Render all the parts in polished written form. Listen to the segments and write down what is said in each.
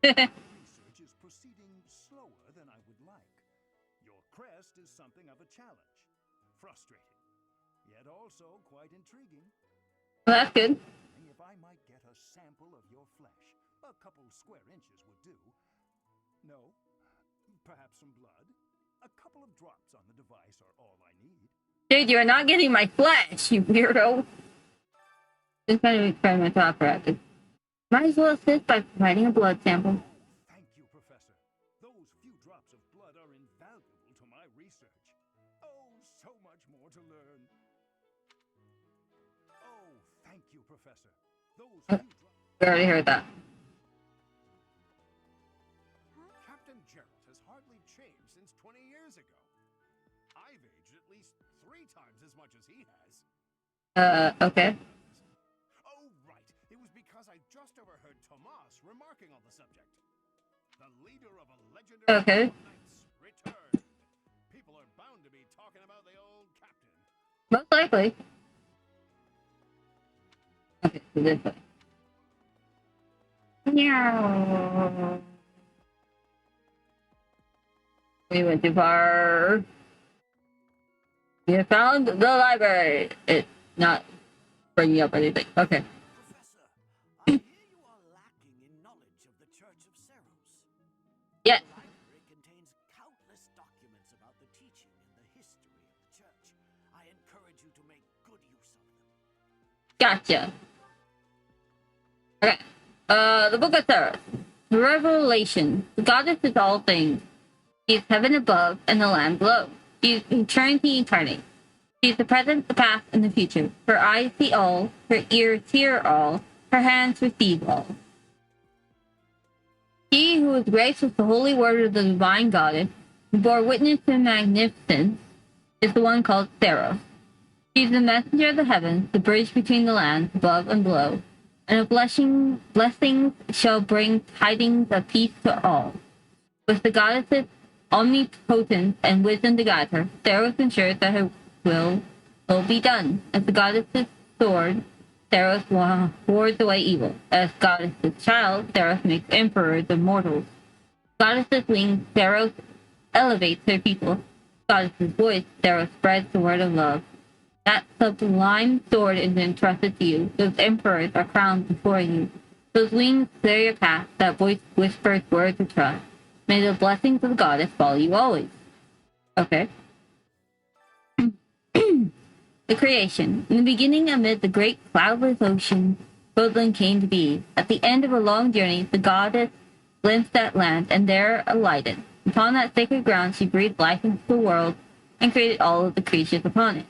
Research is proceeding slower than I would like. Your crest is something of a challenge. Frustrating, yet also quite intriguing. Well, that's good. If I might get a sample of your flesh, a couple square inches would do. No, perhaps some blood. A couple of drops on the device are all I need. Dude, you're not getting my flesh, you weirdo. Just kind of try my thought practice. Might as well assist by providing a blood sample. Thank you, Professor. Those few drops of blood are invaluable to my research. Oh, so much more to learn. Oh, thank you, Professor. Those few drops. We already heard that. Captain Jarrett has hardly changed since 20 years ago. I've aged at least 3 times as much as he has. Okay. Oh, right. It was because I just overheard Tomas remarking on the subject. The leader of a legendary Okay. knights returned. People are bound to be talking about the old captain. Most likely. Okay, so this way. Meow. We went too far. We have found the library. It's not bringing up anything. Okay. Professor, I hear you are lacking in knowledge of the Church of Seros. Yeah. The library contains countless documents about the teaching and the history of the Church. I encourage you to make good use of them. Gotcha. Okay. The Book of Sarah. Revelation. The goddess is all things. She is heaven above and the land below. She is eternity incarnate. She is the present, the past, and the future. Her eyes see all, her ears hear all, her hands receive all. She who is graced with the holy word of the divine goddess, who bore witness to magnificence, is the one called Theros. She is the messenger of the heavens, the bridge between the lands above and below, and of blessings shall bring tidings of peace to all. With the goddess's omnipotence and wisdom to guide her, Theros ensures that her will be done. As the goddess's sword, Theros wards away evil. As goddess's child, Theros makes emperors of mortals. Goddess's wings, Theros elevates her people. Goddess's voice, Theros spreads the word of love. That sublime sword is entrusted to you. Those emperors are crowned before you. Those wings clear your path. That voice whispers words of trust. May the blessings of the goddess follow you always. Okay. The creation. In the beginning, amid the great cloudless ocean, Fodlan came to be. At the end of a long journey, the goddess glimpsed that land and there alighted. Upon that sacred ground, she breathed life into the world and created all of the creatures upon it.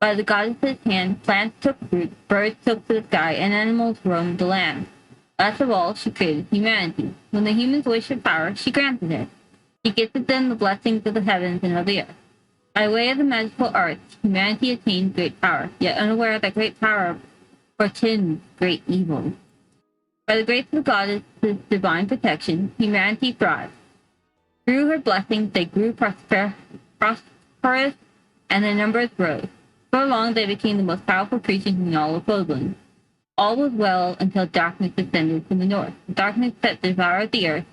By the goddess's hand, plants took root, birds took to the sky, and animals roamed the land. Last of all, she created humanity. When the humans wished for power, she granted it. She gifted them the blessings of the heavens and of the earth. By way of the magical arts, humanity attained great power, yet unaware that great power portends great evil. By the grace of the goddess's divine protection, humanity thrived. Through her blessings, they grew prosperous, and their numbers rose. For long, they became the most powerful creatures in all of Fodlan. All was well until darkness descended from the north. Darkness that devoured the earth,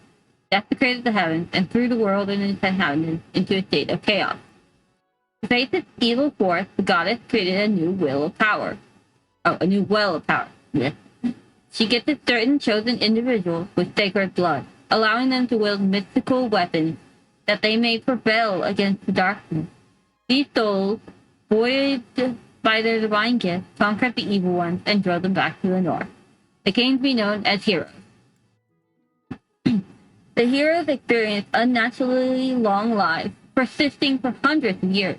desecrated the heavens, and threw the world and its inhabitants into a state of chaos. To face its evil force, the goddess created a new will of power. Oh, a new well of power. Yeah. She gifted certain chosen individuals with sacred blood, allowing them to wield mystical weapons that they may prevail against the darkness. These souls, buoyed by their divine gift, conquered the evil ones and drove them back to the north. They came to be known as heroes. The heroes experienced unnaturally long lives, persisting for hundreds of years.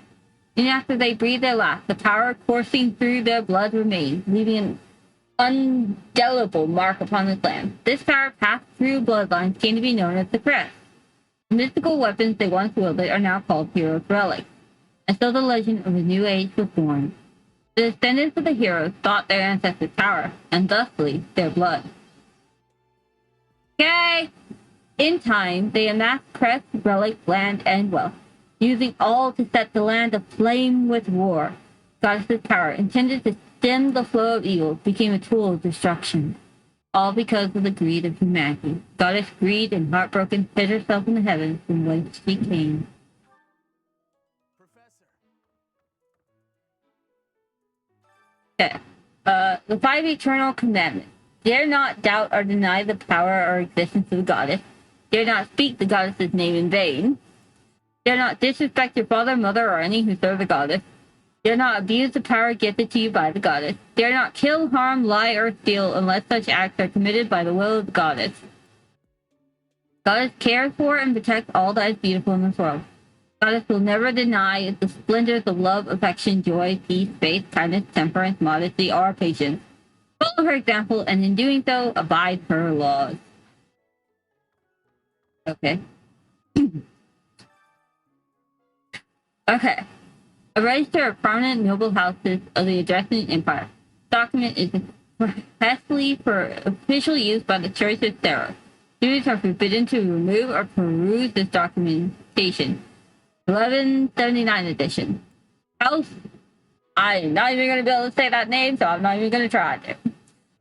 And after they breathed their last, the power coursing through their blood remained, leaving an indelible mark upon this land. This power passed through bloodlines came to be known as the crest. The mystical weapons they once wielded are now called heroes' relics. And so the legend of a new age was born. The descendants of the heroes sought their ancestors' power, and thusly their blood. Okay! In time, they amassed crests, relics, land, and wealth, using all to set the land aflame with war. Goddess's power, intended to stem the flow of evil, became a tool of destruction. all because of the greed of humanity. Goddess greed and heartbroken hid herself in the heavens from whence she came. Professor. Okay. The five eternal commandments. Dare not doubt or deny the power or existence of the goddess. Dare not speak the goddess's name in vain. Dare not disrespect your father, mother, or any who serve the goddess. Dare not abuse the power gifted to you by the goddess. Dare not kill, harm, lie, or steal unless such acts are committed by the will of the goddess. Goddess cares for and protects all that is beautiful in this world. Goddess will never deny the splendors of love, affection, joy, peace, faith, kindness, temperance, modesty, or patience. Follow her example, and in doing so, abide her laws. Okay. Okay. A register of prominent noble houses of the Adressian Empire. This document is expressly for official use by the Church of Theros. Students are forbidden to remove or peruse this documentation. 1179 edition. House. I'm not even going to be able to say that name, so I'm not even going to try to.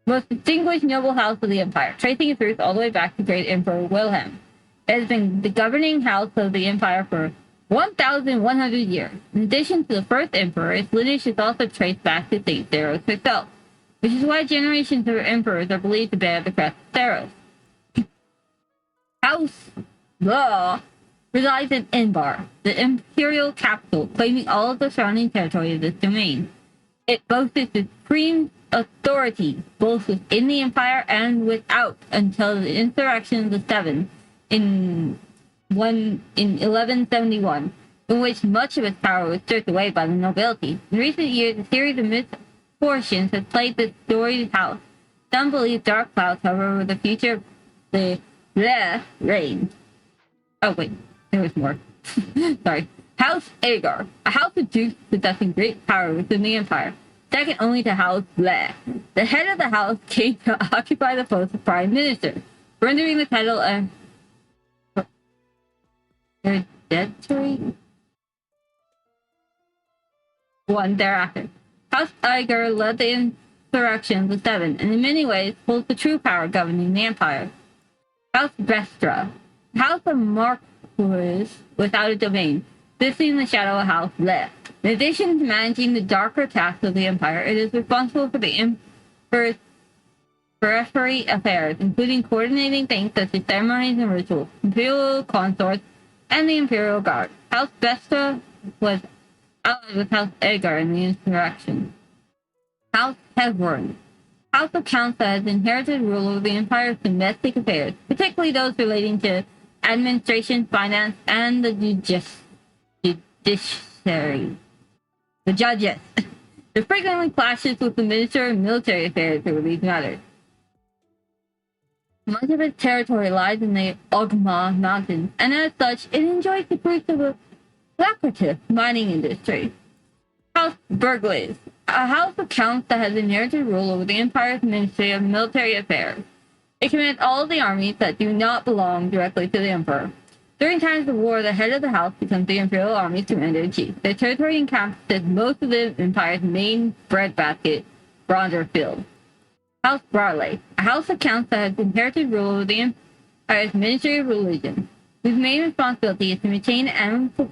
Most distinguished noble house of the empire, tracing its roots all the way back to great Emperor Wilhelm. It has been the governing house of the empire for 1,100 years. In addition to the first emperor, its lineage is also traced back to Saint Theros herself, which is why generations of emperors are believed to bear the crest of Theros. House Law resides in Inbar, the imperial capital, claiming all of the surrounding territory of this domain. It boasted supreme authority both within the empire and without until the insurrection of the Seven in 1171, in which much of its power was stripped away by the nobility. In recent years, a series of misfortunes has plagued this storied house. Some believe dark clouds hover over the future of the reign. Oh wait, there was more. Sorry. House Agar, a house of dukes possessing great power within the empire, second only to House Bleh. The head of the house came to occupy the post of prime minister, rendering the title a hereditary one thereafter. House Agar led the insurrection of the Seven, and in many ways holds the true power governing the empire. House Vestra, House of Marquis without a domain, visiting the shadow of House Bleh. In addition to managing the darker tasks of the empire, it is responsible for the emperor's periphery affairs, including coordinating things such as ceremonies and rituals, imperial consorts, and the imperial guard. House Vesta was allied with House Agar in the insurrection. House Hevron, House of Counts that has inherited rule over the empire's domestic affairs, particularly those relating to administration, finance, and the judiciary. The judges. There frequently clashes with the Minister of Military Affairs over these matters. Much of its territory lies in the Ogma Mountains, and as such, it enjoys the fruits of a lucrative mining industry. House Burglays, a house of counts that has inherited rule over the Empire's Ministry of Military Affairs. It commands all of the armies that do not belong directly to the Emperor. During times of war, the head of the house becomes the Imperial Army's commander-in-chief. Their territory encompasses most of the Empire's main breadbasket, Bronzer Field. House Barley, a house of counts that has inherited rule over the Empire's Ministry of Religion, whose main responsibility is to maintain amicable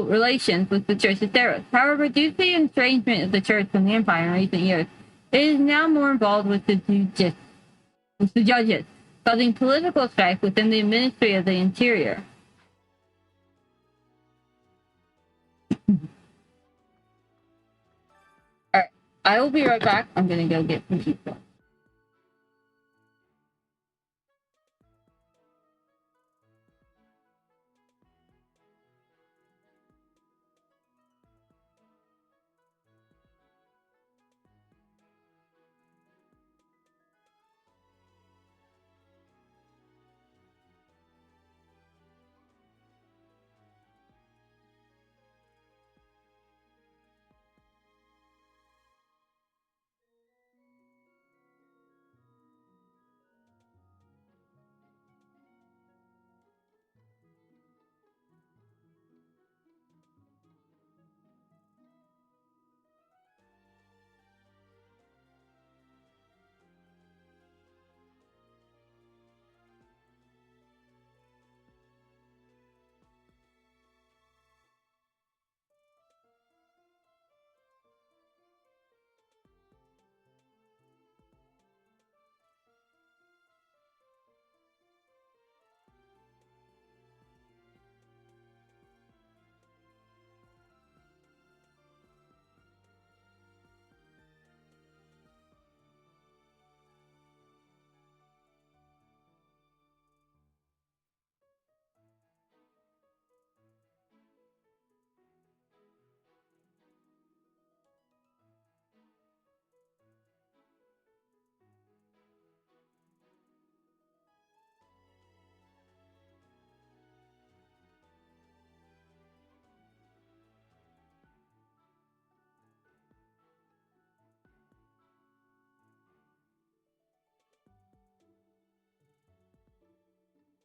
relations with the Church of Theros. However, due to the estrangement of the Church from the Empire in recent years, it is now more involved with the judges, causing political strife within the Ministry of the Interior. Alright, I will be right back. I'm gonna go get some pizza.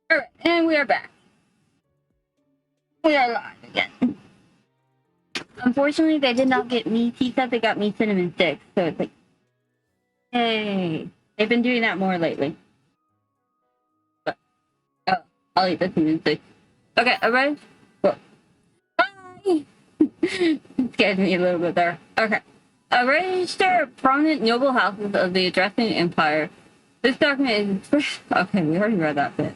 Alright, and we are back. We are live again. Unfortunately, they did not get me tea set, they got me cinnamon sticks, so it's like, hey. They've been doing that more lately. But, oh, I'll eat the cinnamon sticks. Okay, alright? Well, bye! Scared me a little bit there. Okay. Arranged are prominent noble houses of the Adrastan Empire. This document is... Okay, we already read that bit.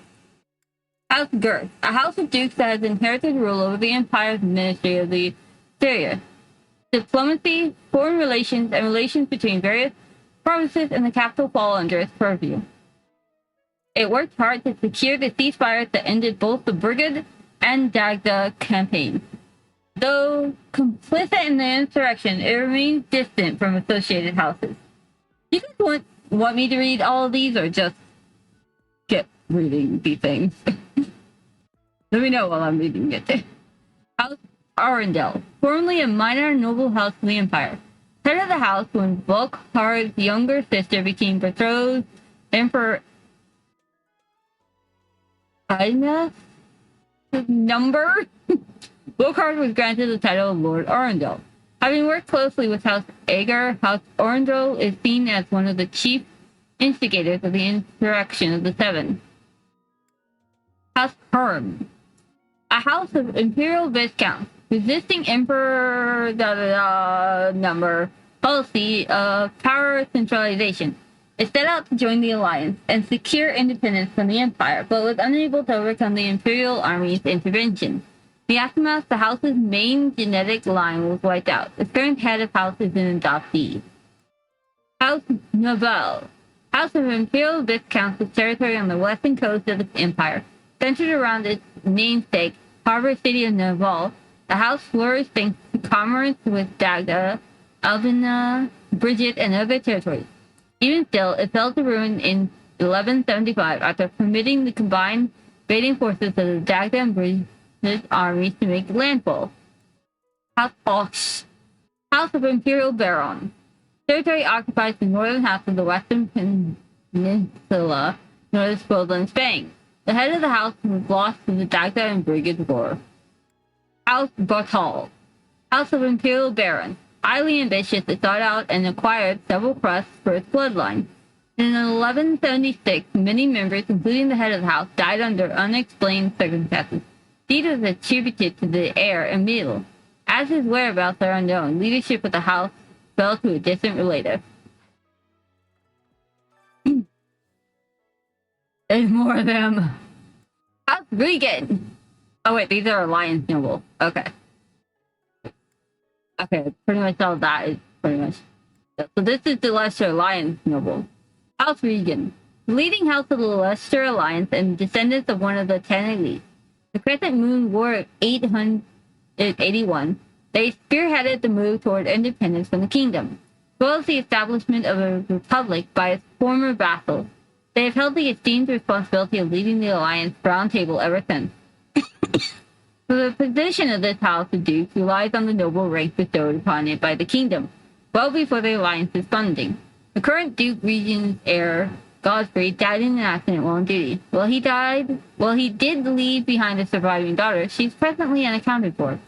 House Girth, a house of dukes that has inherited rule over the empire's ministry of the Syria. Diplomacy, foreign relations, and relations between various provinces and the capital fall under its purview. It worked hard to secure the ceasefire that ended both the Brigid and Dagda campaigns. Though complicit in the insurrection, it remains distant from associated houses. Do you guys want me to read all of these or just skip reading these things? Let me know while I'm reading it. House Arundel, formerly a minor noble house of the empire. Head of the house when Volkhard's younger sister became betrothed Emperor Ina number. Volkhard was granted the title of Lord Arundel. Having worked closely with House Agar, House Arundel is seen as one of the chief instigators of the insurrection of the Seven. House Herm, a house of imperial viscounts, resisting Emperor number policy of power centralization. It set out to join the alliance and secure independence from the empire, but was unable to overcome the imperial army's intervention. The aftermath, the house's main genetic line was wiped out. The current head of house is an adoptee. House Novel, house of imperial viscounts with territory on the western coast of the empire, centered around its namesake, harbor city of Naval. The house flourished thanks to commerce with Dagda, Albina, Brigid, and other territories. Even still, it fell to ruin in 1175 after permitting the combined raiding forces of the Dagda and Brigid armies to make landfall. House Osh, house of imperial barons. Territory occupies the northern half of the western peninsula, known as Scotland, Spain. The head of the house was lost to the Dagda and Brigid War. House Bartal, house of imperial barons. Highly ambitious, it sought out and acquired several crusts for its bloodline. In 1176, many members, including the head of the house, died under unexplained circumstances. Deed was attributed to the heir, Emil. As his whereabouts are unknown, leadership of the house fell to a distant relative. There's more of them. House Regan. Oh wait, these are alliance noble. Okay. Okay, pretty much all that is pretty much. So this is the Leicester Alliance noble. House Regan, leading house of the Leicester Alliance and descendants of one of the 10 elites. The Crescent Moon War of 881, they spearheaded the move toward independence from the kingdom, as well as the establishment of a republic by its former vassals. They have held the esteemed responsibility of leading the Alliance Round Table ever since. So the position of this house of dukes relies on the noble rank bestowed upon it by the kingdom, well before the Alliance's funding. The current Duke Regent's heir, Godfrey, died in an accident while on duty. While he did leave behind a surviving daughter, she's presently unaccounted for.